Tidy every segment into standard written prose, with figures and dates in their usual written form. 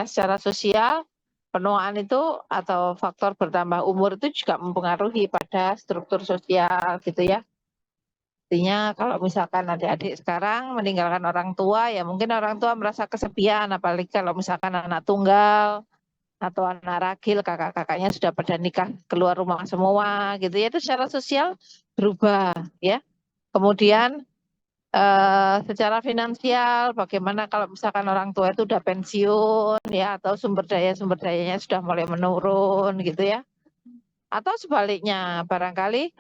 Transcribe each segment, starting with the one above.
secara sosial, penuaan itu atau faktor bertambah umur itu juga mempengaruhi pada struktur sosial gitu ya. Artinya kalau misalkan adik-adik sekarang meninggalkan orang tua, ya mungkin orang tua merasa kesepian, apalagi kalau misalkan anak tunggal atau anak ragil, kakak-kakaknya sudah pada nikah keluar rumah semua gitu ya, itu secara sosial berubah ya. Kemudian secara finansial, bagaimana kalau misalkan orang tua itu udah pensiun ya, atau sumber dayanya sudah mulai menurun gitu ya. Atau sebaliknya, barangkali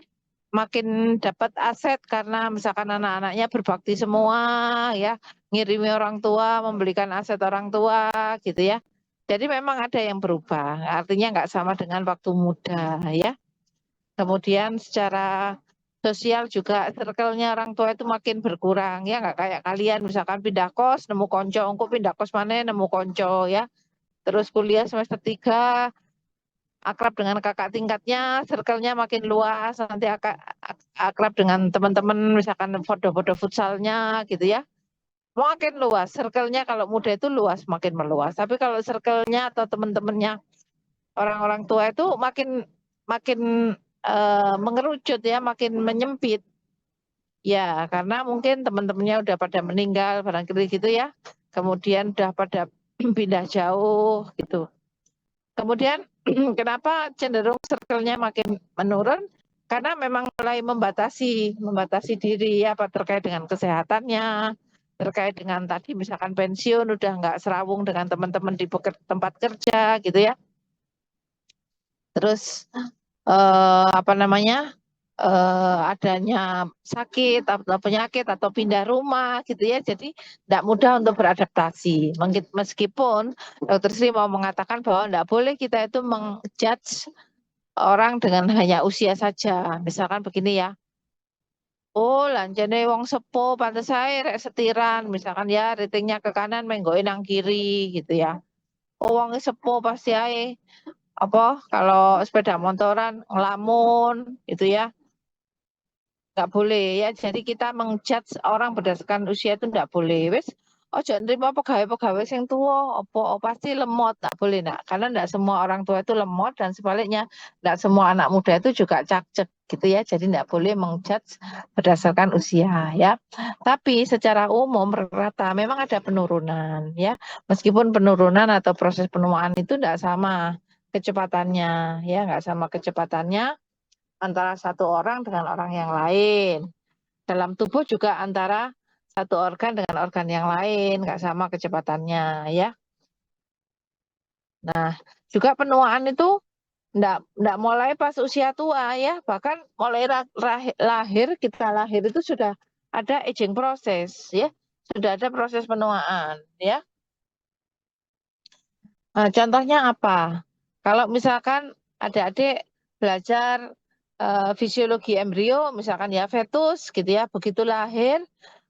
makin dapat aset karena misalkan anak-anaknya berbakti semua ya, ngirimi orang tua, membelikan aset orang tua gitu ya. Jadi memang ada yang berubah, artinya nggak sama dengan waktu muda ya. Kemudian secara sosial juga circle-nya orang tua itu makin berkurang ya, nggak kayak kalian misalkan pindah kos nemu konco, engko pindah kos mana nemu konco ya. Terus kuliah semester 3 akrab dengan kakak tingkatnya, circle-nya makin luas, nanti akrab dengan teman-teman misalkan foto-foto futsalnya gitu ya. Makin luas, circle-nya kalau muda itu luas, makin meluas. Tapi kalau circle-nya atau teman-temannya orang-orang tua itu makin makin mengerucut ya, makin menyempit. Ya, karena mungkin teman-temannya udah pada meninggal, barangkali gitu ya. Kemudian udah pada pindah jauh gitu. Kemudian kenapa cenderung circle-nya makin menurun? Karena memang mulai membatasi diri apa terkait dengan kesehatannya, terkait dengan tadi misalkan pensiun udah nggak serawung dengan teman-teman di tempat kerja gitu ya. Terus apa namanya? Adanya sakit atau penyakit atau pindah rumah gitu ya, jadi tidak mudah untuk beradaptasi. Meskipun Dokter Sri mau mengatakan bahwa tidak boleh kita itu menjudge orang dengan hanya usia saja. Misalkan begini ya, oh lanjane wong sepuh pantes ae rek setiran, misalkan ya ratingnya ke kanan menggoin nang kiri gitu ya. Oh wong sepuh pasti ae apa kalau sepeda motoran ngelamun gitu ya, nggak boleh ya. Jadi kita mengjudge orang berdasarkan usia itu nggak boleh. Wes, ojo nerima pegawai-pegawai sing tua, opo pasti lemot, nggak boleh nak. Karena nggak semua orang tua itu lemot dan sebaliknya nggak semua anak muda itu juga cakcek gitu ya. Jadi nggak boleh mengjudge berdasarkan usia ya. Tapi secara umum rata memang ada penurunan ya. Meskipun penurunan atau proses penuaan itu nggak sama kecepatannya ya, nggak sama kecepatannya antara satu orang dengan orang yang lain. Dalam tubuh juga antara satu organ dengan organ yang lain, nggak sama kecepatannya ya. Nah, juga penuaan itu nggak mulai pas usia tua ya, bahkan mulai lahir, kita lahir itu sudah ada aging proses ya, sudah ada proses penuaan ya. Nah, contohnya apa? Kalau misalkan adik-adik belajar fisiologi embrio, misalkan ya fetus gitu ya, begitu lahir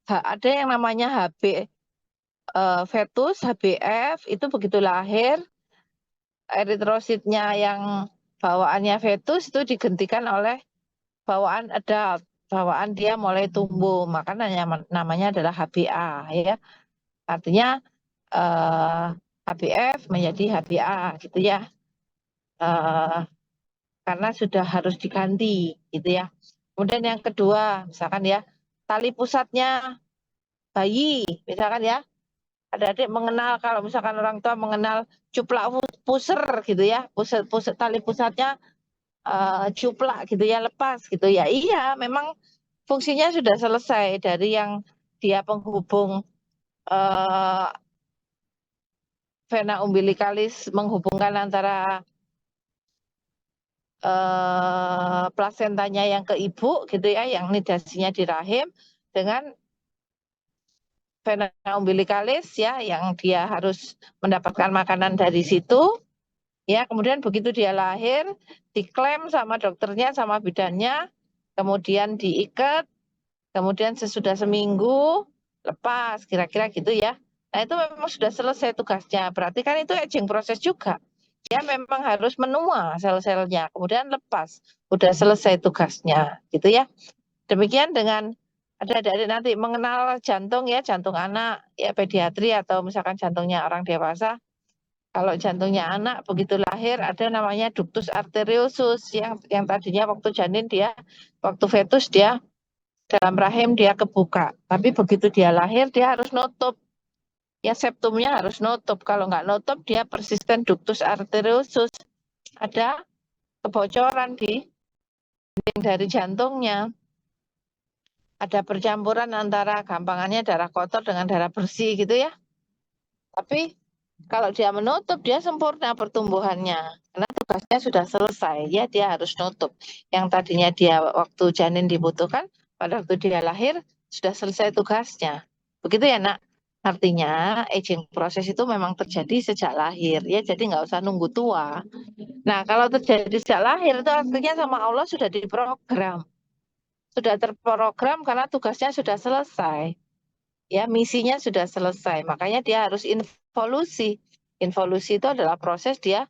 ada yang namanya HB fetus, HBF itu begitu lahir eritrositnya yang bawaannya fetus itu digantikan oleh bawaan adult, bawaan dia mulai tumbuh, makanya namanya adalah HBA ya. Artinya HBF menjadi HBA gitu ya. Karena sudah harus diganti gitu ya. Kemudian yang kedua, misalkan ya, tali pusatnya bayi, misalkan ya, adik-adik mengenal kalau misalkan orang tua mengenal cuplak puser gitu ya, pusat tali pusatnya cuplak gitu ya, lepas gitu ya. Iya, memang fungsinya sudah selesai dari yang dia penghubung vena umbilikalis menghubungkan antara plasentanya yang ke ibu gitu ya, yang nidasinya di rahim dengan vena umbilikalis ya, yang dia harus mendapatkan makanan dari situ ya. Kemudian begitu dia lahir, diklaim sama dokternya sama bidannya, kemudian diikat, kemudian sesudah seminggu lepas, kira-kira gitu ya. Nah itu memang sudah selesai tugasnya, berarti kan itu aging proses juga. Dia memang harus menua sel-selnya, kemudian lepas, udah selesai tugasnya, gitu ya. Demikian dengan ada adik-adik nanti mengenal jantung ya, jantung anak, ya pediatri atau misalkan jantungnya orang dewasa. Kalau jantungnya anak begitu lahir ada namanya ductus arteriosus yang tadinya waktu janin dia, waktu fetus dia dalam rahim dia kebuka. Tapi begitu dia lahir dia harus nutup. Ya septumnya harus nutup. Kalau nggak nutup dia persisten ductus arteriosus. Ada kebocoran di dinding dari jantungnya. Ada percampuran antara gampangannya darah kotor dengan darah bersih gitu ya. Tapi kalau dia menutup, dia sempurna pertumbuhannya. Karena tugasnya sudah selesai, ya dia harus nutup. Yang tadinya dia waktu janin dibutuhkan, pada waktu dia lahir, sudah selesai tugasnya. Begitu ya nak? Artinya aging proses itu memang terjadi sejak lahir, ya jadi nggak usah nunggu tua. Nah kalau terjadi sejak lahir itu artinya sama Allah sudah diprogram. Sudah terprogram karena tugasnya sudah selesai. Ya, misinya sudah selesai. Makanya dia harus involusi. Involusi itu adalah proses dia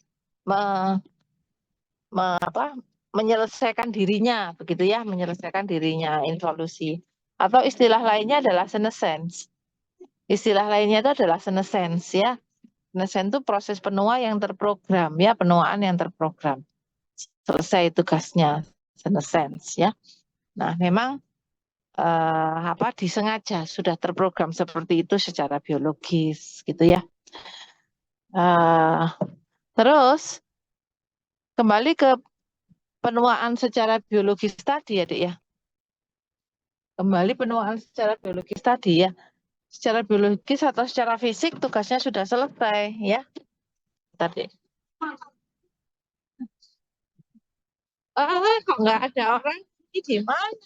menyelesaikan dirinya, begitu ya, menyelesaikan dirinya, involusi. Atau istilah lainnya adalah senescence. Istilah lainnya itu adalah senescence ya. Senescence itu proses penua yang terprogram ya, penuaan yang terprogram. Selesai tugasnya, senescence ya. Nah, memang disengaja sudah terprogram seperti itu secara biologis gitu ya. Terus kembali ke penuaan secara biologis tadi ya, Dik ya. Kembali penuaan secara biologis tadi ya. Secara biologis atau secara fisik tugasnya sudah selesai ya. Tadi. Kok nggak ada orang ini di mana?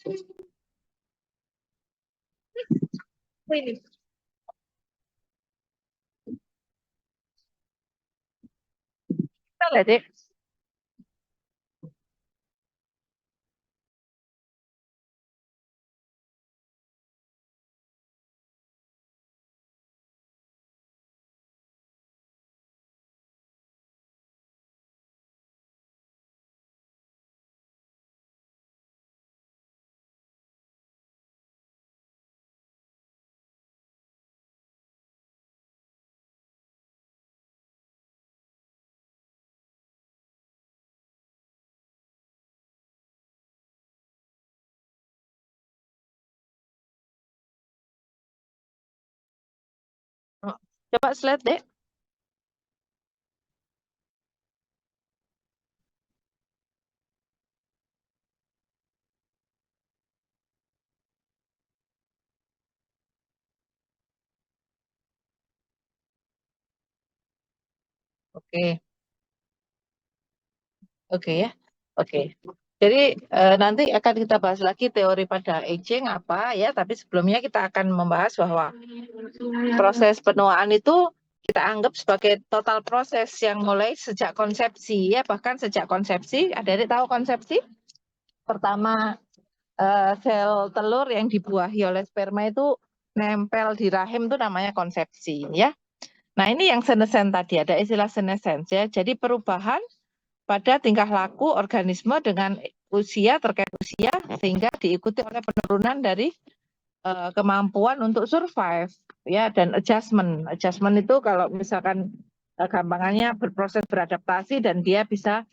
Ini. Kita lihat, Dik. Coba slide, Dek. Oke. Oke ya. Oke. Jadi nanti akan kita bahas lagi teori pada aging apa ya, tapi sebelumnya kita akan membahas bahwa proses penuaan itu kita anggap sebagai total proses yang mulai sejak konsepsi ya, bahkan sejak konsepsi. Adik-adik tahu konsepsi? Pertama sel telur yang dibuahi oleh sperma itu nempel di rahim itu namanya konsepsi ya. Nah, ini yang senescence tadi, ada istilah senescence ya. Jadi perubahan pada tingkah laku organisme dengan usia terkait usia sehingga diikuti oleh penurunan dari kemampuan untuk survive ya dan adjustment. Adjustment itu kalau misalkan gampangannya berproses beradaptasi dan dia bisa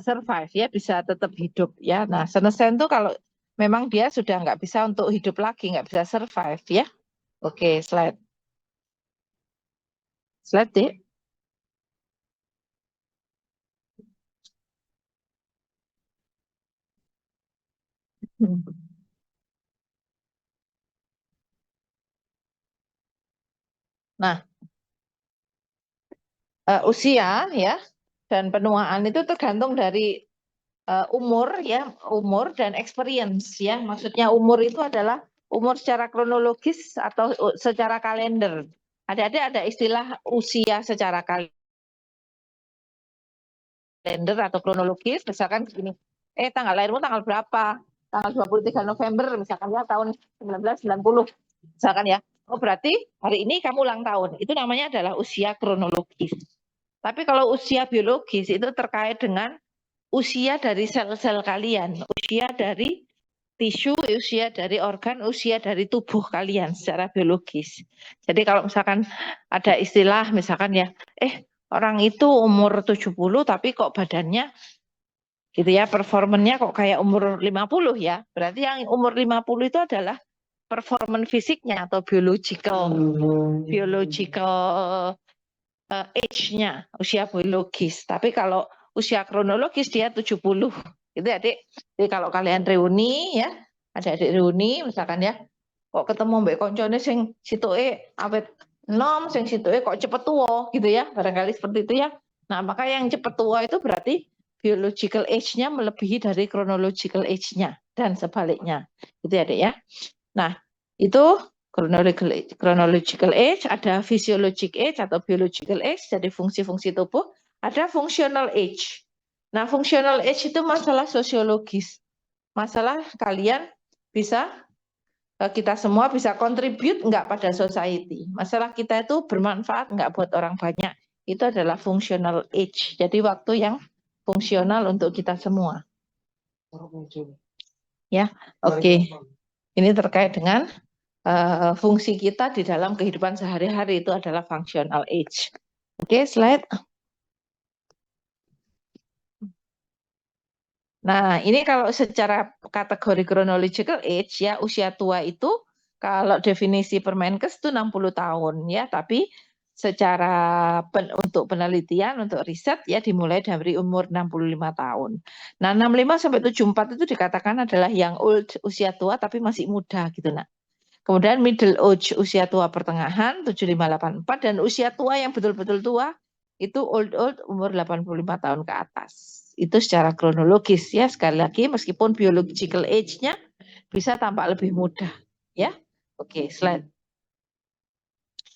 survive ya, bisa tetap hidup ya. Nah, senescence itu kalau memang dia sudah nggak bisa untuk hidup lagi, nggak bisa survive ya. Oke, slide. Slide, Dik. Nah, usia ya dan penuaan itu tergantung dari umur ya, umur dan experience ya. Maksudnya umur itu adalah umur secara kronologis atau secara kalender. Ada istilah usia secara kalender atau kronologis, misalkan begini. Tanggal lahirmu tanggal berapa? Tanggal 23 November misalkan ya tahun 1990. Misalkan ya. Oh, berarti hari ini kamu ulang tahun. Itu namanya adalah usia kronologis. Tapi kalau usia biologis itu terkait dengan usia dari sel-sel kalian, usia dari tisu, usia dari organ, usia dari tubuh kalian secara biologis. Jadi kalau misalkan ada istilah misalkan ya, orang itu umur 70 tapi kok badannya gitu ya, performannya kok kayak umur 50 ya. Berarti yang umur 50 itu adalah performan fisiknya atau biological age-nya, usia biologis. Tapi kalau usia kronologis dia 70. Gitu Adik. Jadi kalau kalian reuni ya, adik-adik reuni misalkan ya, kok ketemu mbak koncone sing situke awet enom, sing situke kok cepet tua gitu ya, barangkali seperti itu ya. Nah, maka yang cepet tua itu berarti biological age-nya melebihi dari chronological age-nya dan sebaliknya. Gitu ya, Dek ya. Nah, itu chronological age, ada physiologic age atau biological age, jadi fungsi-fungsi tubuh, ada functional age. Nah, functional age itu masalah sosiologis. Masalah kalian bisa, kita semua bisa contribute enggak pada society. Masalah kita itu bermanfaat enggak buat orang banyak. Itu adalah functional age. Jadi waktu yang fungsional untuk kita semua. Ya, oke. Ini terkait dengan fungsi kita di dalam kehidupan sehari-hari, itu adalah functional age. Oke, slide. Nah, ini kalau secara kategori chronological age ya, usia tua itu kalau definisi Permenkes itu 60 tahun ya, tapi secara untuk penelitian, untuk riset ya dimulai dari umur 65 tahun. Nah, 65 sampai 74 itu dikatakan adalah yang old, usia tua tapi masih muda gitu nak. Kemudian middle age, usia tua pertengahan 75-84, dan usia tua yang betul-betul tua itu old umur 85 tahun ke atas. Itu secara kronologis ya, sekali lagi meskipun biological age-nya bisa tampak lebih mudah ya. Oke, slide.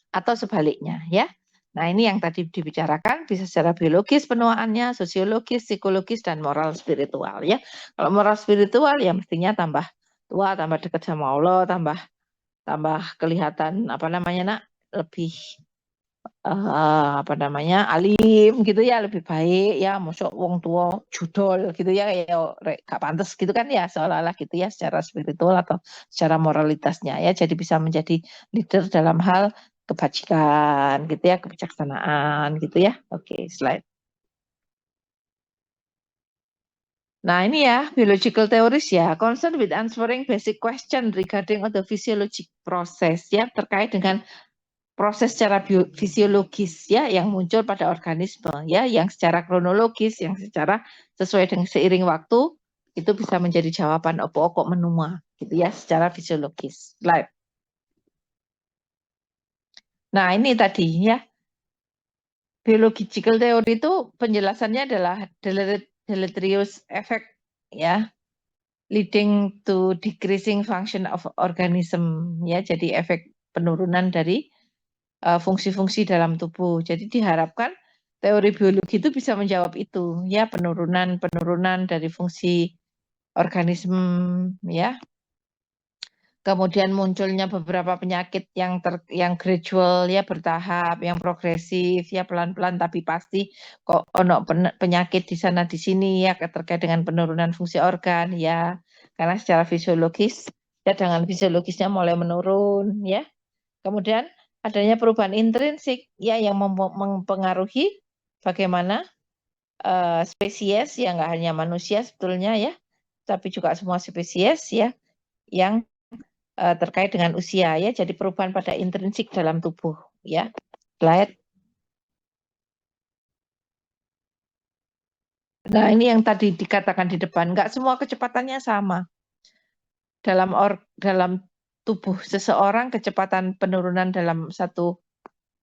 Atau sebaliknya ya. Nah, ini yang tadi dibicarakan bisa secara biologis penuaannya, sosiologis, psikologis, dan moral spiritual ya. Kalau moral spiritual ya mestinya tambah tua, tambah dekat sama Allah, tambah kelihatan lebih alim gitu ya, lebih baik ya, mosok wong tua judol gitu ya, kayak gak pantas gitu kan ya, seolah-olah gitu ya secara spiritual atau secara moralitasnya ya, jadi bisa menjadi leader dalam hal kebajikan gitu ya, kebijaksanaan gitu ya. Oke, slide. Nah, ini ya, biological theories ya, concern with answering basic question regarding the physiologic process ya, terkait dengan proses secara fisiologis ya yang muncul pada organisme ya, yang secara kronologis, yang secara sesuai dengan seiring waktu itu bisa menjadi jawaban opo-opo menua gitu ya secara fisiologis. Slide. Nah, ini tadi ya. Biological theory itu penjelasannya adalah deleterious effect ya, leading to decreasing function of organism ya, jadi efek penurunan dari fungsi-fungsi dalam tubuh. Jadi diharapkan teori biologi itu bisa menjawab itu ya, penurunan dari fungsi organisme ya. Kemudian munculnya beberapa penyakit yang gradual ya, bertahap, yang progresif ya, pelan-pelan tapi pasti kok ono penyakit di sana di sini ya, terkait dengan penurunan fungsi organ ya. Karena secara fisiologis ya, dengan fisiologisnya mulai menurun ya. Kemudian adanya perubahan intrinsik ya yang mempengaruhi bagaimana spesies ya, nggak hanya manusia sebetulnya ya, tapi juga semua spesies ya yang terkait dengan usia ya, jadi perubahan pada intrinsik dalam tubuh ya. Slide. Nah, ini yang tadi dikatakan di depan, nggak semua kecepatannya sama. Dalam tubuh seseorang kecepatan penurunan dalam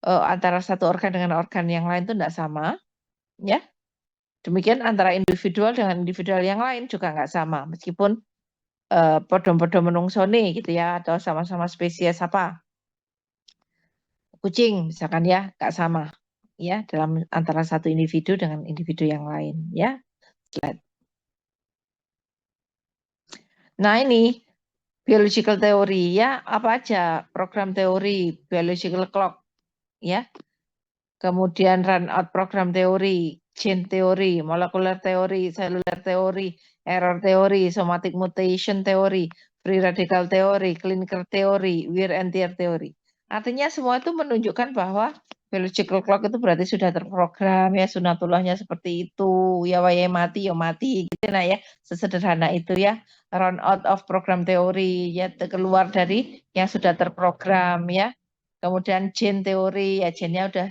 antara satu organ dengan organ yang lain itu enggak sama ya. Demikian antara individual dengan individual yang lain juga nggak sama, meskipun podo-podo menungsone gitu ya, atau sama-sama spesies apa kucing misalkan ya, nggak sama ya dalam antara satu individu dengan individu yang lain ya. Slide. Nah, ini biological theory ya, apa aja program teori biological clock ya. Kemudian run out program teori, gene theory, molecular theory, cellular theory, error theory, somatic mutation theory, free radical theory, clinical theory, wear and tear theory. Artinya semua itu menunjukkan bahwa biological clock itu berarti sudah terprogram ya, sunatullahnya seperti itu, ya wayai mati ya mati gitu nah ya, sesederhana itu ya, run out of program theory ya, keluar dari yang sudah terprogram ya. Kemudian gene teori ya, gennya udah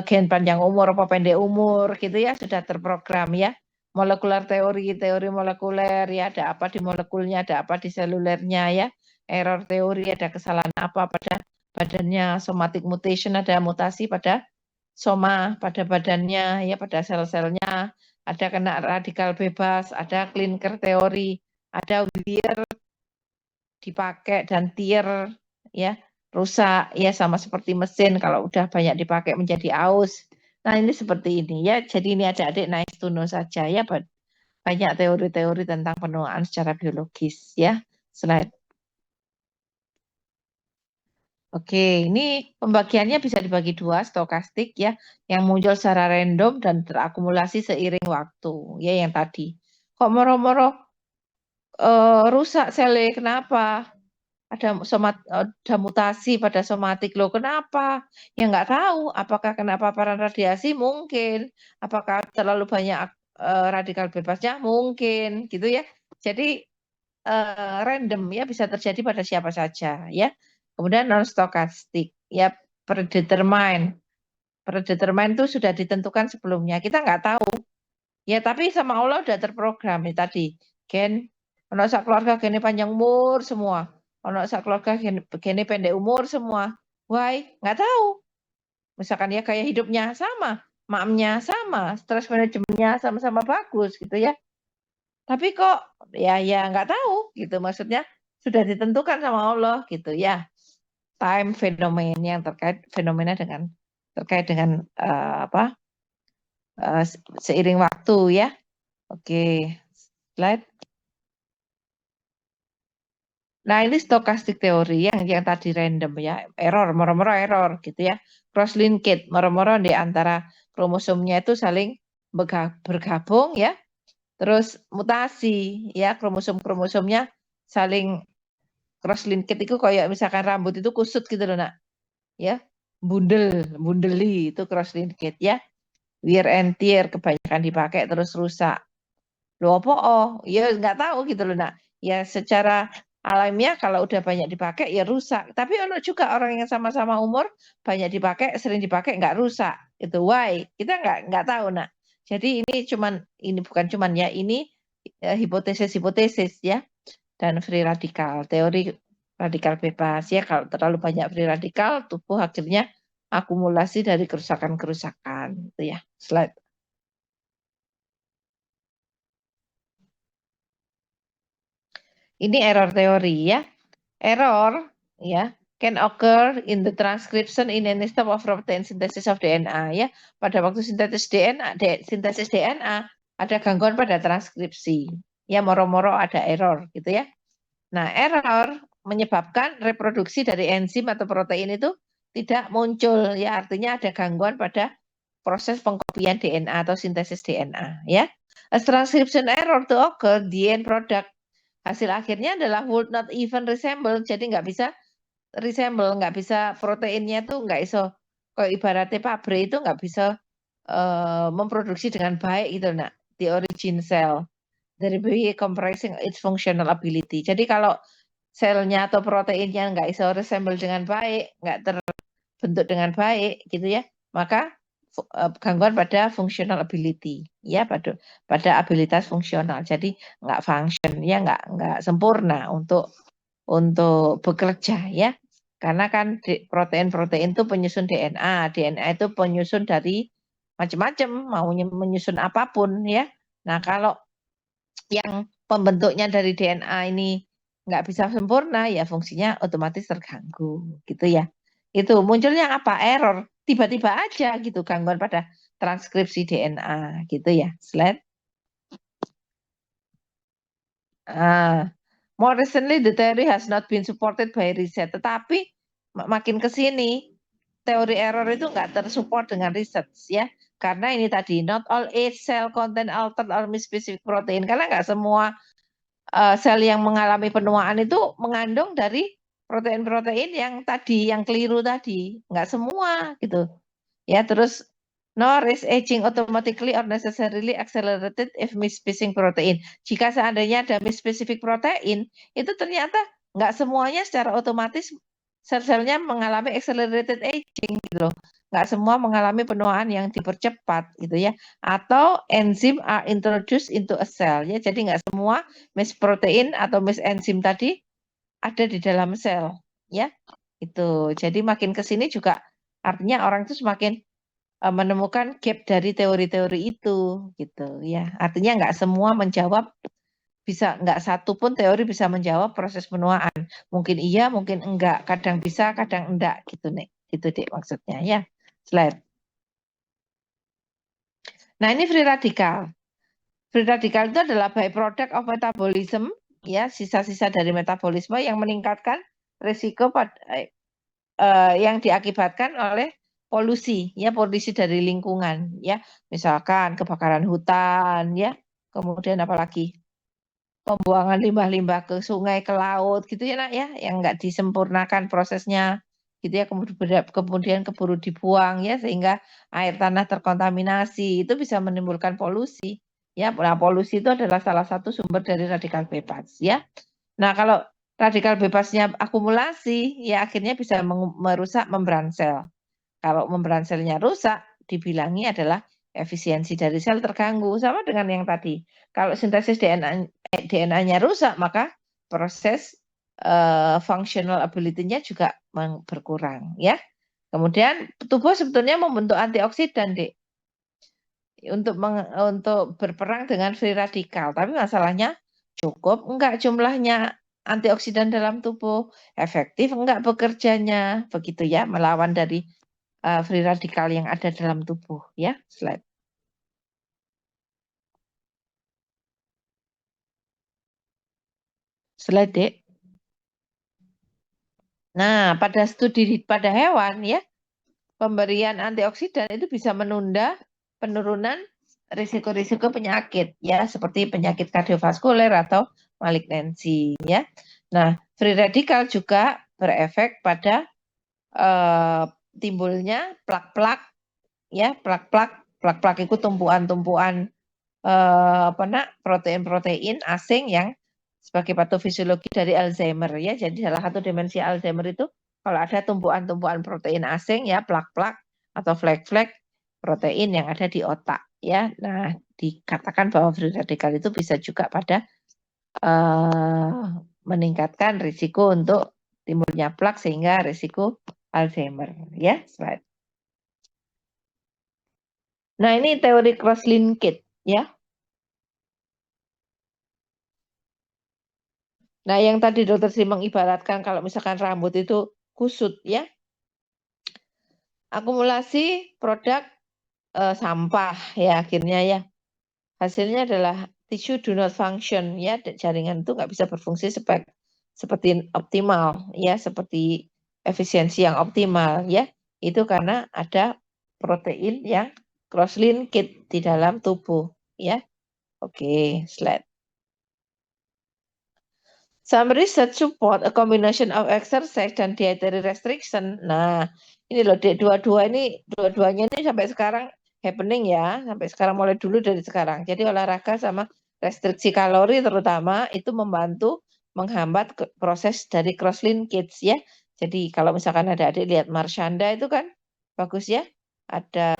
gen panjang umur apa pendek umur gitu ya, sudah terprogram ya. Molekular teori, teori molekuler ya, ada apa di molekulnya, ada apa di selulernya ya. Error teori, ada kesalahan apa pada badannya. Somatic mutation, ada mutasi pada soma, pada badannya ya, pada sel-selnya. Ada kena radikal bebas, ada clinker teori, ada wear dipakai dan tear ya, rusak ya, sama seperti mesin kalau udah banyak dipakai menjadi aus. Nah, ini seperti ini ya. Jadi ini adik-adik nice to know saja ya, banyak teori-teori tentang penuaan secara biologis ya. Slide. Oke, ini pembagiannya bisa dibagi dua, stokastik ya, yang muncul secara random dan terakumulasi seiring waktu, ya yang tadi. Kok moro-moro rusak selnya, kenapa? Ada mutasi pada somatik loh, kenapa? Ya nggak tahu, apakah kena paparan radiasi? Mungkin. Apakah terlalu banyak radikal bebasnya? Mungkin, gitu ya. Jadi random ya, bisa terjadi pada siapa saja ya. Kemudian non stokastik ya, predetermine. Predetermine itu sudah ditentukan sebelumnya. Kita nggak tahu. Ya, tapi sama Allah udah terprogram ya tadi. Gen, ono sak keluarga gene panjang umur semua. Ono sak keluarga gene pendek umur semua. Why? Nggak tahu. Misalkan ya kayak hidupnya sama, maknya sama, stress manajemennya sama-sama bagus gitu ya. Tapi kok ya nggak tahu gitu, maksudnya sudah ditentukan sama Allah gitu ya. Time fenomena yang terkait fenomena terkait dengan apa? Seiring waktu ya. Oke. Slide. Nah, ini stokastik teori yang tadi random ya, error, moro-moro error gitu ya. Cross linkage, moro-moro di antara kromosomnya itu saling bergabung ya. Terus mutasi ya, kromosom-kromosomnya saling cross linkage itu kayak misalkan rambut itu kusut gitu loh, Nak. Ya. Bundeli itu cross linkage ya. Wear and tear kebanyakan dipakai terus rusak. Loh apa ya nggak tahu gitu loh, Nak. Ya secara alamiah kalau udah banyak dipakai ya rusak. Tapi ono juga orang yang sama-sama umur banyak dipakai, sering dipakai nggak rusak. Itu why? Kita nggak tahu, Nak. Jadi ini bukan cuman ya, ini hipotesis-hipotesis ya, dan free radikal, teori radikal bebas ya. Kalau terlalu banyak free radikal, tubuh akhirnya akumulasi dari kerusakan-kerusakan itu ya. Slide. Ini error teori ya. Error ya can occur in the transcription in any step of protein synthesis of DNA ya. Pada waktu sintesis DNA ada gangguan pada transkripsi. Ya, moro-moro ada error gitu ya. Nah, error menyebabkan reproduksi dari enzim atau protein itu tidak muncul ya, artinya ada gangguan pada proses pengkopian DNA atau sintesis DNA ya. A transcription error to occur, the end product hasil akhirnya adalah would not even resemble, jadi nggak bisa resemble, nggak bisa proteinnya tuh nggak iso, kayak ibaratnya pabrik itu nggak bisa memproduksi dengan baik gitu, Nak, the origin cell dari comprising its functional ability. Jadi kalau selnya atau proteinnya nggak iso resemble dengan baik, nggak terbentuk dengan baik gitu ya, maka gangguan pada functional ability ya, pada abilitas fungsional. Jadi nggak function ya, nggak sempurna untuk bekerja ya. Karena kan protein-protein itu penyusun DNA, DNA itu penyusun dari macam-macam, mau menyusun apapun ya. Nah, kalau yang pembentuknya dari DNA ini nggak bisa sempurna, ya fungsinya otomatis terganggu gitu ya. Itu munculnya apa? Error. Tiba-tiba aja gitu, gangguan pada transkripsi DNA gitu ya. Slide. More recently, the theory has not been supported by research. Tetapi makin ke sini teori error itu nggak tersupport dengan research ya. Karena ini tadi, not all age cell contain altered or misspecific protein. Karena nggak semua sel yang mengalami penuaan itu mengandung dari protein-protein yang tadi, yang keliru tadi. Nggak semua gitu. Ya, terus nor is aging automatically or necessarily accelerated if misspecific protein. Jika seandainya ada misspecific protein, itu ternyata nggak semuanya secara otomatis sel-selnya mengalami accelerated aging gitu loh. Nggak semua mengalami penuaan yang dipercepat gitu ya. Atau enzim are introduced into a cell ya. Jadi nggak semua misprotein atau misenzim tadi ada di dalam sel ya. Itu. Jadi makin ke sini juga artinya orang itu semakin menemukan gap dari teori-teori itu gitu ya. Artinya nggak semua menjawab, bisa nggak satu pun teori bisa menjawab proses penuaan. Mungkin iya, mungkin enggak, kadang bisa, kadang enggak gitu nih. Gitu deh maksudnya ya. Slide. Nah, ini free radical. Free radical itu adalah byproduct of metabolism ya, sisa-sisa dari metabolisme yang meningkatkan risiko yang diakibatkan oleh polusi ya, polusi dari lingkungan ya, misalkan kebakaran hutan ya, kemudian apalagi pembuangan limbah-limbah ke sungai, ke laut gitu ya nak ya, yang nggak disempurnakan prosesnya gitu ya, kemudian keburu dibuang ya, sehingga air tanah terkontaminasi, itu bisa menimbulkan polusi ya. Nah, polusi itu adalah salah satu sumber dari radikal bebas ya. Nah, kalau radikal bebasnya akumulasi, ya akhirnya bisa merusak membran sel. Kalau membran selnya rusak, dibilangi adalah efisiensi dari sel terganggu. Sama dengan yang tadi. Kalau sintesis DNA-nya rusak, maka proses functional ability-nya juga berkurang. Ya. Kemudian tubuh sebetulnya membentuk antioksidan, Dek, untuk berperang dengan free radikal. Tapi masalahnya cukup enggak jumlahnya antioksidan dalam tubuh, efektif enggak bekerjanya, begitu ya, melawan dari free radikal yang ada dalam tubuh ya. Slide. Slide, Dek. Nah, pada studi pada hewan ya, pemberian antioksidan itu bisa menunda penurunan risiko-risiko penyakit ya, seperti penyakit kardiovaskuler atau malignansi ya. Nah, free radikal juga berefek pada timbulnya plak-plak ya, plak-plak itu tumpuan-tumpuan protein-protein asing yang sebagai patofisiologi dari Alzheimer ya. Jadi salah satu dimensi Alzheimer itu kalau ada tumpuan-tumpuan protein asing ya, plak-plak atau flek-flek protein yang ada di otak ya. Nah, dikatakan bahwa free radikal itu bisa juga pada meningkatkan risiko untuk timbulnya plak sehingga risiko Alzheimer ya. Slide. Nah, ini teori cross-linkage ya. Nah, yang tadi Dokter Sri mengibaratkan kalau misalkan rambut itu kusut ya, akumulasi produk sampah ya akhirnya ya. Hasilnya adalah tissue do not function ya, jaringan itu nggak bisa berfungsi seperti optimal ya, seperti efisiensi yang optimal ya. Itu karena ada protein yang cross-linked di dalam tubuh ya. Oke, slide. Some research support a combination of exercise dan dietary restriction. Nah, ini loh dua-duanya ini sampai sekarang happening ya, sampai sekarang, mulai dulu dari sekarang. Jadi olahraga sama restriksi kalori terutama itu membantu menghambat proses dari cross linkage ya. Jadi kalau misalkan ada adik lihat Marshanda itu kan bagus ya, ada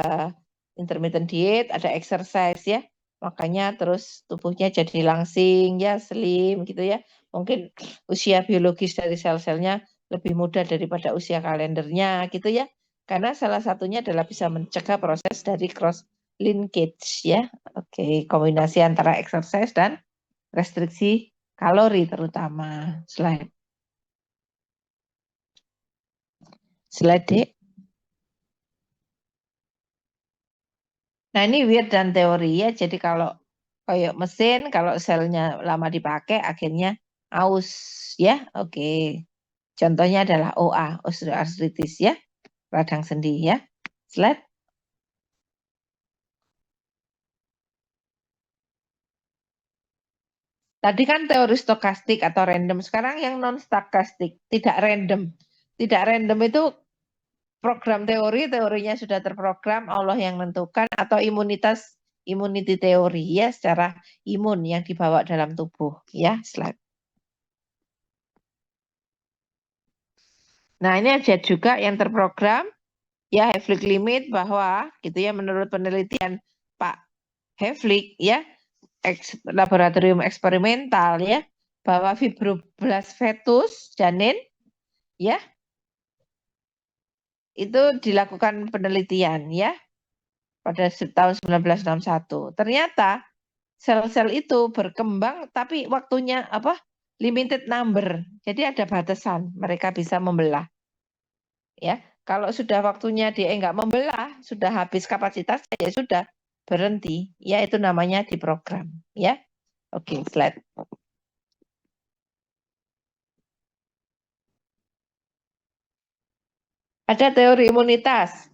intermittent diet, ada exercise ya. Makanya terus tubuhnya jadi langsing ya, slim gitu ya. Mungkin usia biologis dari sel-selnya lebih muda daripada usia kalendernya gitu ya. Karena salah satunya adalah bisa mencegah proses dari cross linkage ya. Oke, kombinasi antara exercise dan restriksi kalori terutama. Slide. Slide, Dek. Nah, ini weird dan teori ya. Jadi kalau kayak mesin, kalau selnya lama dipakai akhirnya aus ya. Oke. Contohnya adalah OA, osteoarthritis ya. radang sendi ya. Slide. Tadi kan teori stokastik atau random, sekarang yang non stokastik, tidak random. Tidak random itu program teorinya sudah terprogram, Allah yang menentukan, atau immunity teori ya, secara imun yang dibawa dalam tubuh ya. Slide. Nah, ini ada juga yang terprogram ya, Havlik limit, bahwa gitu ya, menurut penelitian Pak Havlik ya, laboratorium eksperimental ya, bahwa fibroblast fetus janin ya, itu dilakukan penelitian ya pada tahun 1961. Ternyata sel-sel itu berkembang tapi waktunya limited number. Jadi ada batasan, mereka bisa membelah. Ya, kalau sudah waktunya dia enggak membelah, sudah habis kapasitas, ya sudah berhenti. Ya, itu namanya diprogram. Ya, oke, slide. Ada teori imunitas.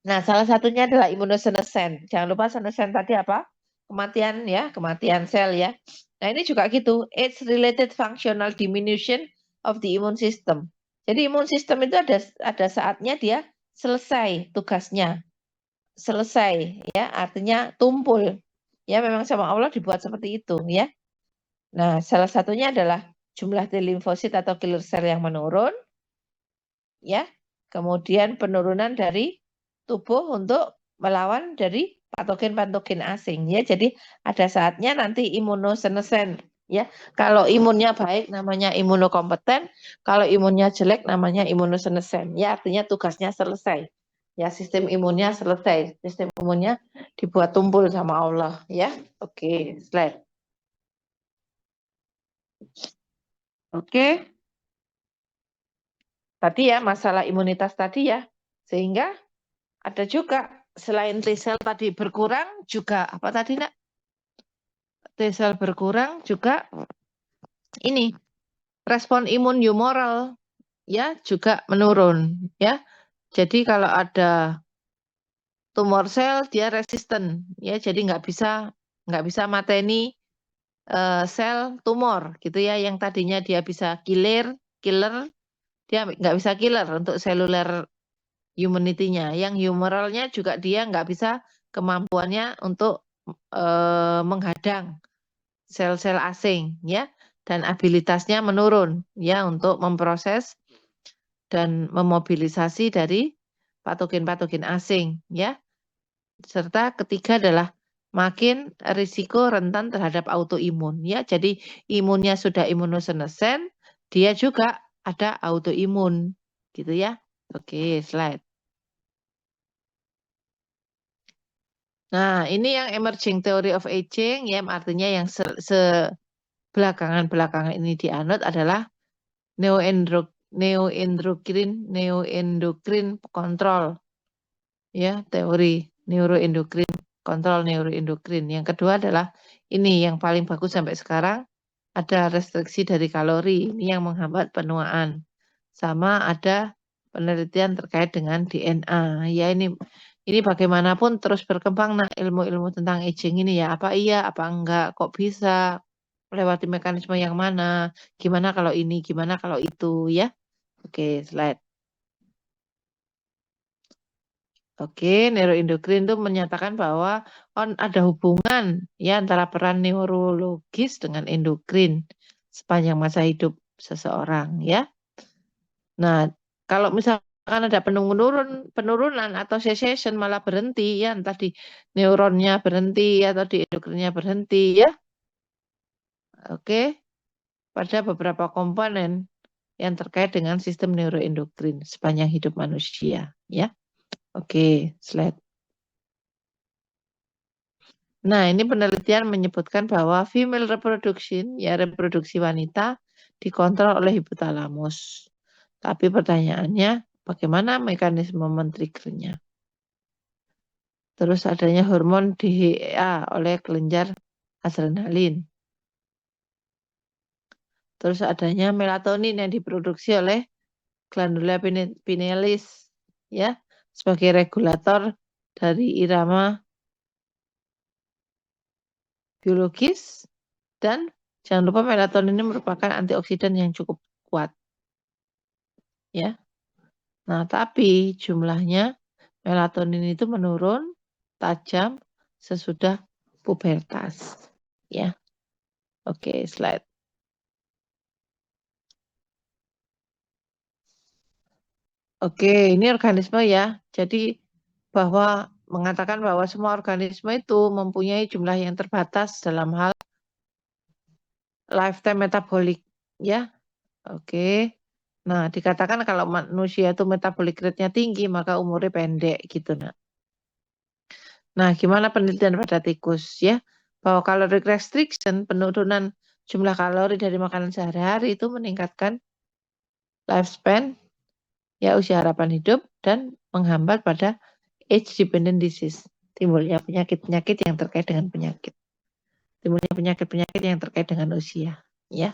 Nah, salah satunya adalah imunosenescence. Jangan lupa senescence tadi apa? Kematian ya, kematian sel ya. Nah, ini juga gitu, age related functional diminution of the immune system. Jadi imun sistem itu ada saatnya dia selesai tugasnya. Selesai ya, artinya tumpul. Ya, memang sama Allah dibuat seperti itu ya. Nah, salah satunya adalah jumlah T limfosit atau killer cell yang menurun ya. Kemudian penurunan dari tubuh untuk melawan dari patogen-patogen asing ya. Jadi ada saatnya nanti imunosenescent ya. Kalau imunnya baik namanya imunokompeten, kalau imunnya jelek namanya imunosenescent ya, artinya tugasnya selesai. Ya, sistem imunnya selesai. Sistem imunnya dibuat tumpul sama Allah ya. Oke, slide. Oke. Tadi ya masalah imunitas tadi ya. Sehingga ada juga selain T sel tadi berkurang juga apa tadi nak? T sel berkurang juga ini respon imun humoral ya juga menurun ya. Jadi kalau ada tumor sel dia resisten ya, jadi nggak bisa mateni sel tumor gitu ya, yang tadinya dia bisa killer dia nggak bisa killer untuk seluler immunity-nya. Yang humoralnya juga dia nggak bisa kemampuannya untuk menghadang sel-sel asing ya, dan abilitasnya menurun ya untuk memproses dan memobilisasi dari patogen-patogen asing ya. Serta ketiga adalah makin risiko rentan terhadap autoimun ya. Jadi imunnya sudah imunosenescent, dia juga ada autoimun gitu ya. Oke, slide. Nah, ini yang emerging theory of aging, ya artinya yang belakangan ini dianut adalah neuroendocrine control, ya teori kontrol neuroendokrin. Yang kedua adalah ini yang paling bagus sampai sekarang, ada restriksi dari kalori, ini yang menghambat penuaan. Sama ada penelitian terkait dengan DNA. Ya ini bagaimanapun terus berkembang nah ilmu-ilmu tentang aging ini ya. Apa iya, apa enggak, kok bisa, melewati mekanisme yang mana, gimana kalau ini, gimana kalau itu ya. Oke, slide. Oke, neuroendokrin itu menyatakan bahwa ada hubungan ya antara peran neurologis dengan endokrin sepanjang masa hidup seseorang ya. Nah, kalau misalkan ada penurunan atau cessation malah berhenti ya, entah di neuronnya berhenti atau di endokrinnya berhenti ya. Oke, pada beberapa komponen yang terkait dengan sistem neuroendokrin sepanjang hidup manusia ya. Oke, slide. Nah, ini penelitian menyebutkan bahwa female reproduction, ya reproduksi wanita, dikontrol oleh hipotalamus. Tapi pertanyaannya, bagaimana mekanisme men-triggernya? Terus adanya hormon DHEA oleh kelenjar adrenalin. Terus adanya melatonin yang diproduksi oleh glandula pinealis. ya sebagai regulator dari irama biologis, dan jangan lupa melatonin ini merupakan antioksidan yang cukup kuat, ya. Nah, tapi jumlahnya melatonin itu menurun tajam sesudah pubertas, ya. Oke, slide. Oke, ini organisme ya. Jadi bahwa mengatakan bahwa semua organisme itu mempunyai jumlah yang terbatas dalam hal lifetime metabolik, ya. Oke. Nah, dikatakan kalau manusia itu metabolic rate-nya tinggi, maka umurnya pendek gitu, Nak. Nah, gimana penelitian pada tikus, ya? Bahwa caloric restriction, penurunan jumlah kalori dari makanan sehari-hari itu meningkatkan lifespan, ya usia harapan hidup, dan menghambat pada age dependent disease, timbulnya penyakit-penyakit yang terkait dengan penyakit. Timbulnya penyakit-penyakit yang terkait dengan usia, ya.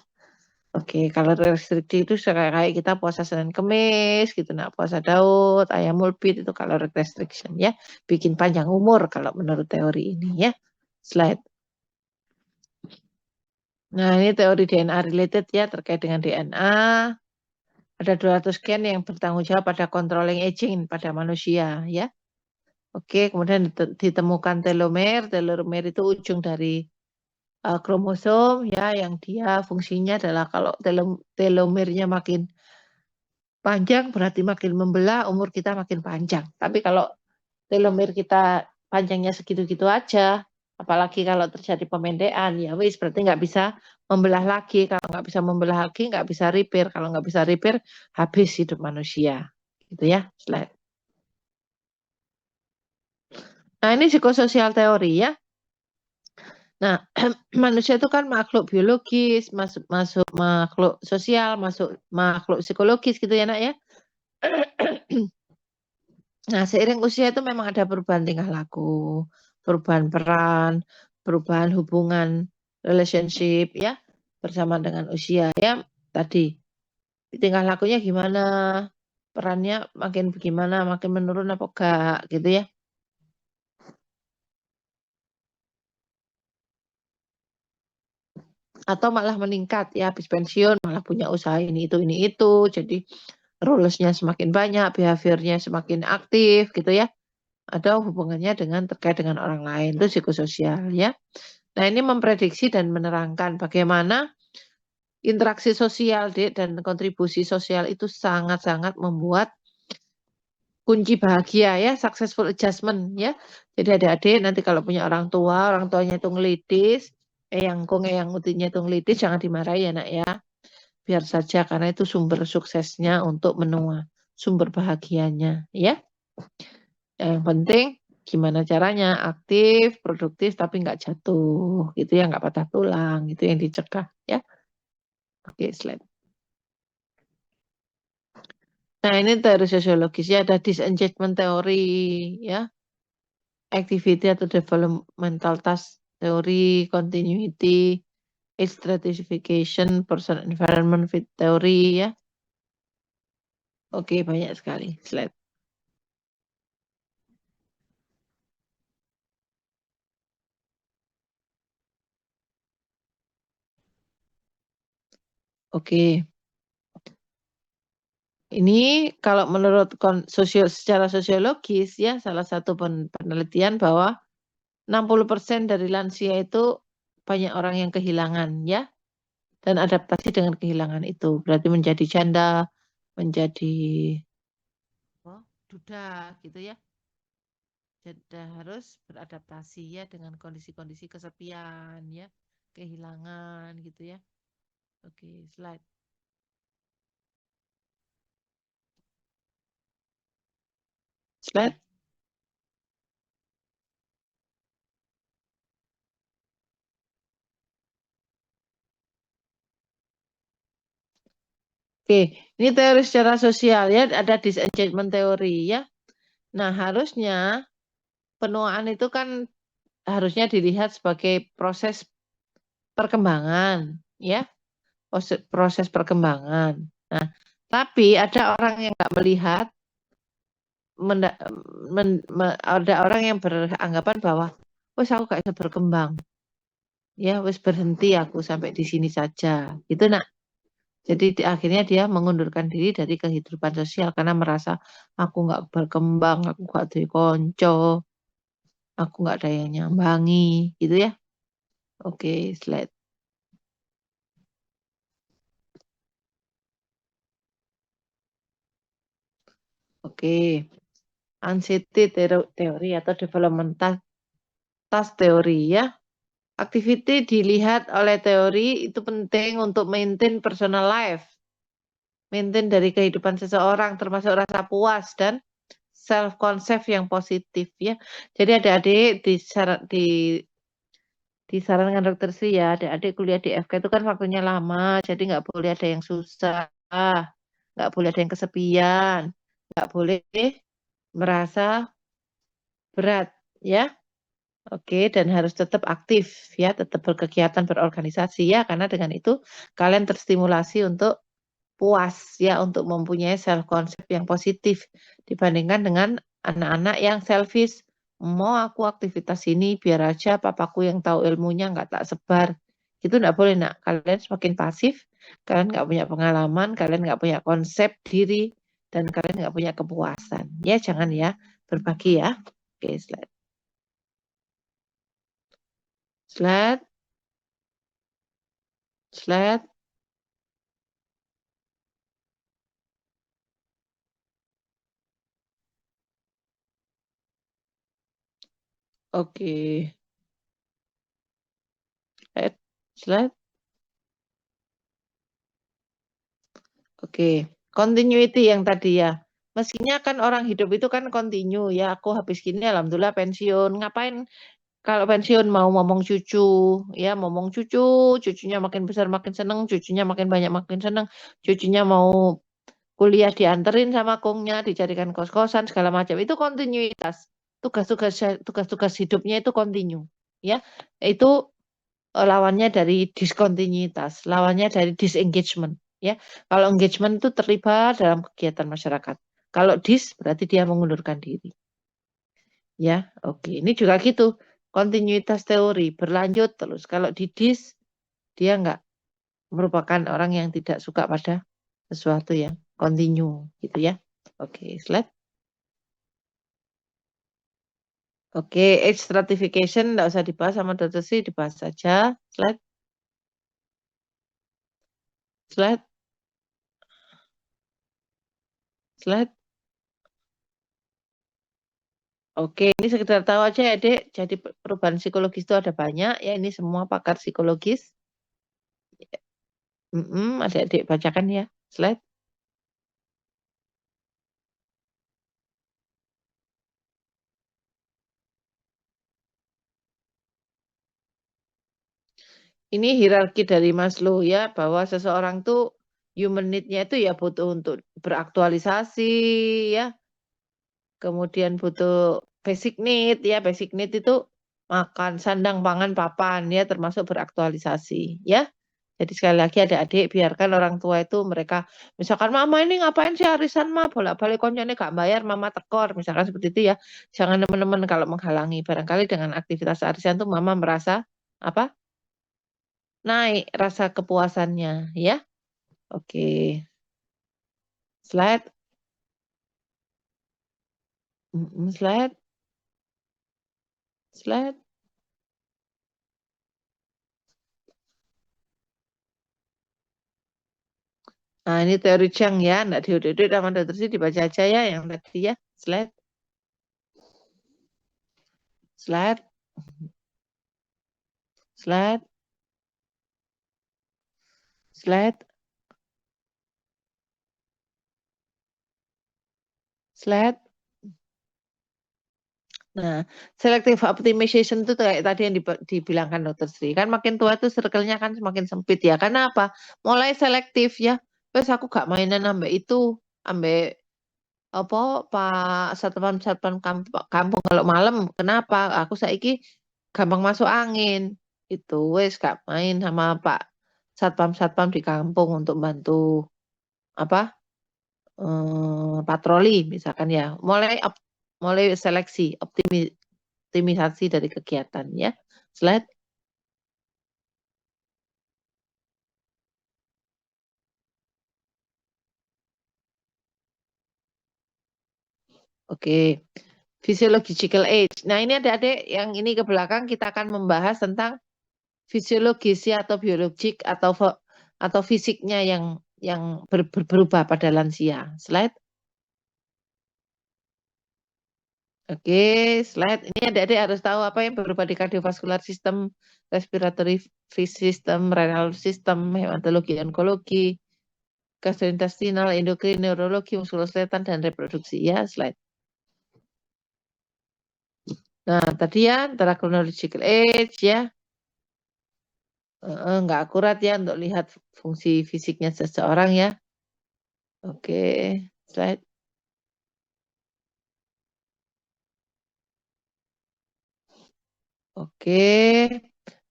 Oke, kalau restriksi itu kayak kita puasa Senin Kemis gitu, nah puasa Daud, ayam mulbit itu kalau restriction, ya. Bikin panjang umur kalau menurut teori ini, ya. Slide. Nah, ini teori DNA related, ya, terkait dengan DNA. Ada 200 gen yang bertanggung jawab pada controlling aging pada manusia, ya. Oke, kemudian ditemukan telomer. Telomer itu ujung dari kromosom, ya, yang dia fungsinya adalah kalau telomernya makin panjang berarti makin membelah, umur kita makin panjang. Tapi kalau telomer kita panjangnya segitu-gitu aja, apalagi kalau terjadi pemendekan, ya wis berarti nggak bisa membelah lagi. Kalau nggak bisa membelah lagi, nggak bisa repair. Kalau nggak bisa repair, habis hidup manusia. Gitu ya, slide. Nah, ini psikososial teori, ya. Nah, manusia itu kan makhluk biologis, masuk makhluk sosial, masuk makhluk psikologis gitu ya, Nak, ya. Nah, seiring usia itu memang ada perubahan tingkah laku, perubahan peran, perubahan hubungan relationship, ya, bersama dengan usia, ya. Tadi tingkah lakunya gimana, perannya makin bagaimana, makin menurun apa enggak gitu, ya. Atau malah meningkat, ya, habis pensiun malah punya usaha ini itu, jadi rules-nya semakin banyak, behavior-nya semakin aktif gitu, ya. Ada hubungannya dengan terkait dengan orang lain, itu psikososial, ya. Nah, ini memprediksi dan menerangkan bagaimana interaksi sosial, Dek, dan kontribusi sosial itu sangat-sangat membuat kunci bahagia, ya, successful adjustment, ya. Jadi adik-adik nanti kalau punya orang tuanya itu ngelidis, eyang utinya itu ngelidis, jangan dimarahi ya, Nak, ya. Biar saja karena itu sumber suksesnya untuk menua, sumber bahagianya, ya. Yang penting gimana caranya aktif, produktif tapi nggak jatuh, gitu ya, nggak patah tulang, itu yang dicegah, ya. Oke, slide. Nah, ini teori sosiologisnya ada disengagement teori, ya. Activity atau developmental task teori, continuity, age stratification, person environment fit teori, ya. Oke, banyak sekali. Slide. Oke. Ini kalau menurut secara sosiologis, ya, salah satu penelitian bahwa 60% dari lansia itu banyak orang yang kehilangan, ya, dan adaptasi dengan kehilangan itu. Berarti menjadi janda, menjadi duda gitu, ya. Janda harus beradaptasi, ya, dengan kondisi-kondisi kesepian, ya, kehilangan gitu, ya. Oke, slide. Slide. Oke, ini teori secara sosial, ya, ada disengagement teori, ya. Nah, harusnya penuaan itu kan harusnya dilihat sebagai proses perkembangan, ya, proses perkembangan. Nah, tapi ada orang yang nggak melihat ada orang yang beranggapan bahwa wes aku gak bisa berkembang, ya wes berhenti aku sampai di sini saja, gitu nak. Jadi akhirnya dia mengundurkan diri dari kehidupan sosial karena merasa aku nggak berkembang, aku nggak ada konco, aku nggak ada yang nyambangi, gitu ya. Oke, slide. Oke, anxiety teori atau developmental task teori ya. Activity dilihat oleh teori itu penting untuk maintain personal life, maintain dari kehidupan seseorang, termasuk rasa puas dan self concept yang positif ya. Jadi adik-adik disarankan dokter Sri ya, adik-adik kuliah di FK itu kan waktunya lama, jadi nggak boleh ada yang susah, nggak boleh ada yang kesepian, nggak boleh merasa berat ya. Oke, dan harus tetap aktif ya, tetap berkegiatan berorganisasi ya, karena dengan itu kalian terstimulasi untuk puas ya, untuk mempunyai self concept yang positif dibandingkan dengan anak-anak yang selfish. Mau aku aktivitas ini biar aja papaku yang tahu ilmunya nggak tak sebar. Itu nggak boleh nak. Kalian semakin pasif, kalian nggak punya pengalaman, kalian nggak punya konsep diri, dan kalian nggak punya kepuasan. Ya jangan ya, berbagi ya. Oke, slide. Slide, slide. Oke, slide, slide. Oke, continuity yang tadi ya. Mestinya kan orang hidup itu kan continue ya. Aku habis gini alhamdulillah pensiun. Ngapain kalau pensiun mau ngomong cucu ya, ngomong cucu, cucunya makin besar makin seneng, cucunya makin banyak makin seneng, cucunya mau kuliah dianterin sama kongnya, dicarikan kos-kosan segala macam. Itu kontinuitas. Tugas-tugas hidupnya itu continue ya. Itu lawannya dari diskontinuitas, lawannya dari disengagement ya. Kalau engagement itu terlibat dalam kegiatan masyarakat. Kalau dis berarti dia mengundurkan diri. Ya, oke. Ini juga gitu. Kontinuitas teori berlanjut terus. Kalau di dis dia nggak merupakan orang yang tidak suka pada sesuatu yang continue gitu ya. Oke, slide. Oke, age stratification nggak usah dibahas sama Dr. Sri, dibahas saja. Slide, slide, slide. Oke, ini sekedar tahu aja ya, Dek. Jadi perubahan psikologis itu ada banyak ya. Ini semua pakar psikologis. Adik-adik bacakan ya. Slide. Ini hierarki dari Maslow ya, bahwa seseorang tuh human need-nya itu ya butuh untuk beraktualisasi ya. Kemudian butuh basic need ya. Basic need itu makan, sandang, pangan, papan ya, termasuk beraktualisasi ya. Jadi sekali lagi adik-adik biarkan orang tua itu mereka misalkan mama ini ngapain sih arisan mah bolak-balik koncone gak bayar mama tekor misalkan seperti itu ya. Jangan teman-teman kalau menghalangi barangkali dengan aktivitas arisan tuh mama merasa apa? Naik rasa kepuasannya ya. Oke. Slide. Slide. Slide. Nah, ini teori Chang ya, enggak diudik-udik sama dokter sih dibaca aja ya yang tadi ya. Slide. Slide. Slide. Slide. Slide. Nah, selective optimization itu kayak tadi yang dibilangkan dokter Sri. Kan makin tua tuh circle-nya kan semakin sempit ya. Karena apa? Mulai selektif ya. Terus aku gak mainan ambek itu, ambek apa Pak Satpam kampung kalau malam. Kenapa? Aku saiki gampang masuk angin. Itu wes gak main sama Pak Satpam di kampung untuk bantu apa? patroli misalkan ya, mulai seleksi, optimisasi dari kegiatan ya. Slide. Oke, physiological age. Nah, ini adik-adik yang ini ke belakang kita akan membahas tentang fisiologis ya atau biologik atau fisiknya yang berubah pada lansia. Slide. Oke, slide. Ini adik-adik harus tahu apa yang berubah di kardiovaskular sistem, respiratory system, renal system, hematologi, onkologi, gastrointestinal, endokrin, neurologi, muskuloskeletal, dan reproduksi. Ya, slide. Nah, tadi ya, antara chronological age ya, nggak akurat ya untuk lihat fungsi fisiknya seseorang ya. Oke, slide. Oke,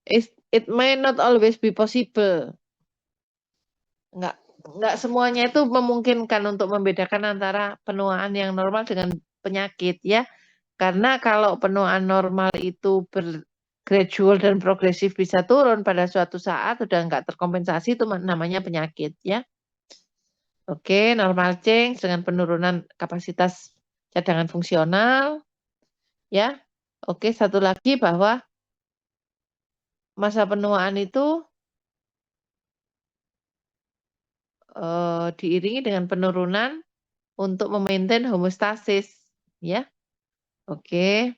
it may not always be possible. Nggak semuanya itu memungkinkan untuk membedakan antara penuaan yang normal dengan penyakit ya. Karena kalau penuaan normal itu gradual dan progresif bisa turun pada suatu saat udah nggak terkompensasi itu namanya penyakit ya. Oke, normal change dengan penurunan kapasitas cadangan fungsional ya. Oke, satu lagi bahwa masa penuaan itu diiringi dengan penurunan untuk memaintain homeostasis ya. Oke.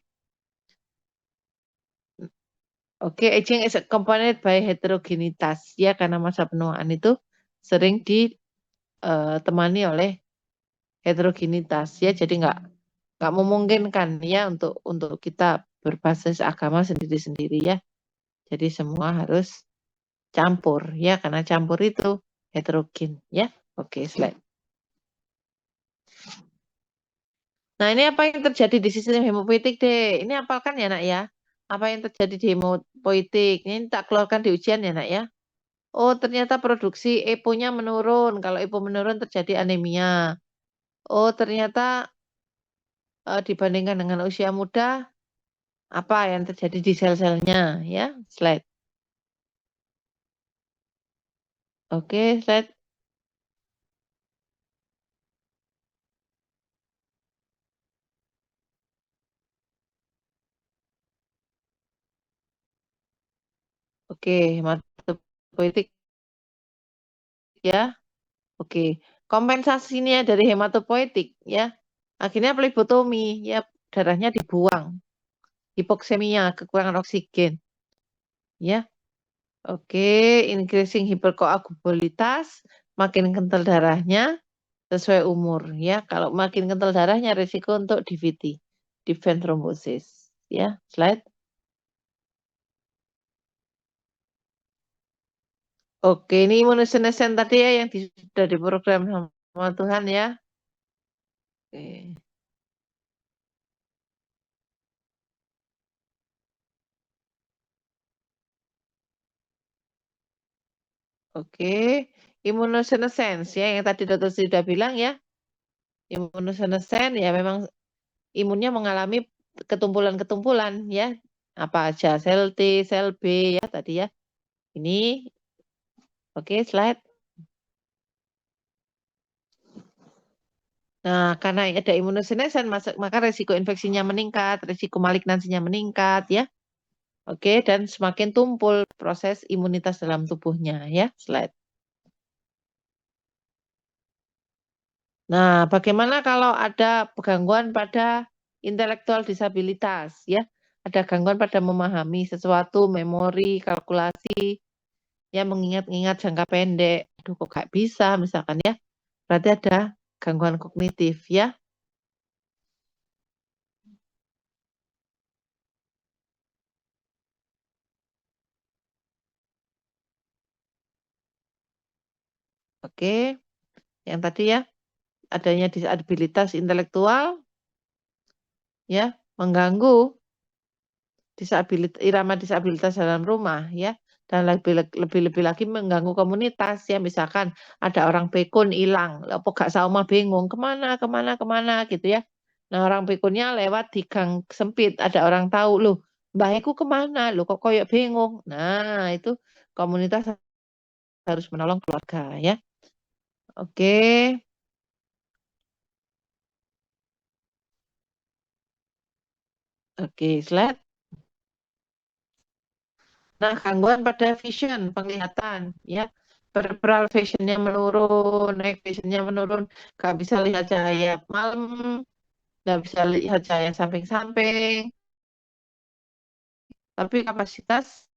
Oke, aging is accompanied by heterogenitas ya karena masa penuaan itu sering ditemani oleh heterogenitas ya, jadi nggak memungkinkan ya untuk kita berbasis agama sendiri-sendiri ya. Jadi semua harus campur ya karena campur itu heterogen ya. Oke, slide. Nah, ini apa yang terjadi di sistem hemopoietik deh? Ini apalkan ya nak ya? Apa yang terjadi di hemopoietik? Ini tak keluarkan di ujian ya nak ya? Oh, ternyata produksi EPO-nya menurun. Kalau EPO menurun terjadi anemia. Oh, ternyata dibandingkan dengan usia muda, apa yang terjadi di sel-selnya? Ya, slide. Oke, slide. Oke, hematopoietik ya. Oke, kompensasinya dari hematopoietik ya. Akhirnya plebotomi ya, darahnya dibuang. Hipoksemia, kekurangan oksigen. Ya. Oke, increasing hiperkoagulitas, makin kental darahnya sesuai umur ya. Kalau makin kental darahnya risiko untuk DVT, deep vein thrombosis. Ya, slide. Oke, ini immunosenescence tadi ya yang sudah diprogram sama Tuhan ya. Oke. Oke, immunosenescence ya yang tadi dokter sudah bilang ya. Immunosenescence ya memang imunnya mengalami ketumpulan-ketumpulan ya. Apa aja sel T, sel B ya tadi ya. Ini oke, slide. Nah, karena ada imunosenescence maka resiko infeksinya meningkat, resiko malignansinya meningkat ya. Oke, dan semakin tumpul proses imunitas dalam tubuhnya ya. Slide. Nah, bagaimana kalau ada gangguan pada intelektual disabilitas ya? Ada gangguan pada memahami sesuatu, memori, kalkulasi, ya mengingat-ingat jangka pendek. Aduh, kok gak bisa misalkan ya. Berarti ada gangguan kognitif ya. Oke, yang tadi ya adanya disabilitas intelektual ya mengganggu irama disabilitas dalam rumah ya. Dan lebih-lebih lagi mengganggu komunitas ya, misalkan ada orang pikun hilang, apa gak sauma bingung kemana kemana kemana gitu ya. Nah orang pikunnya lewat di gang sempit, ada orang tahu loh, mbah iku kemana, loh kok koyok bingung. Nah itu komunitas harus menolong keluarga ya. Oke, oke, slide. Nah, gangguan pada vision, penglihatan, ya. Peripheral visionnya menurun, night visionnya menurun, nggak bisa lihat cahaya malam, nggak bisa lihat cahaya samping-samping, tapi kapasitas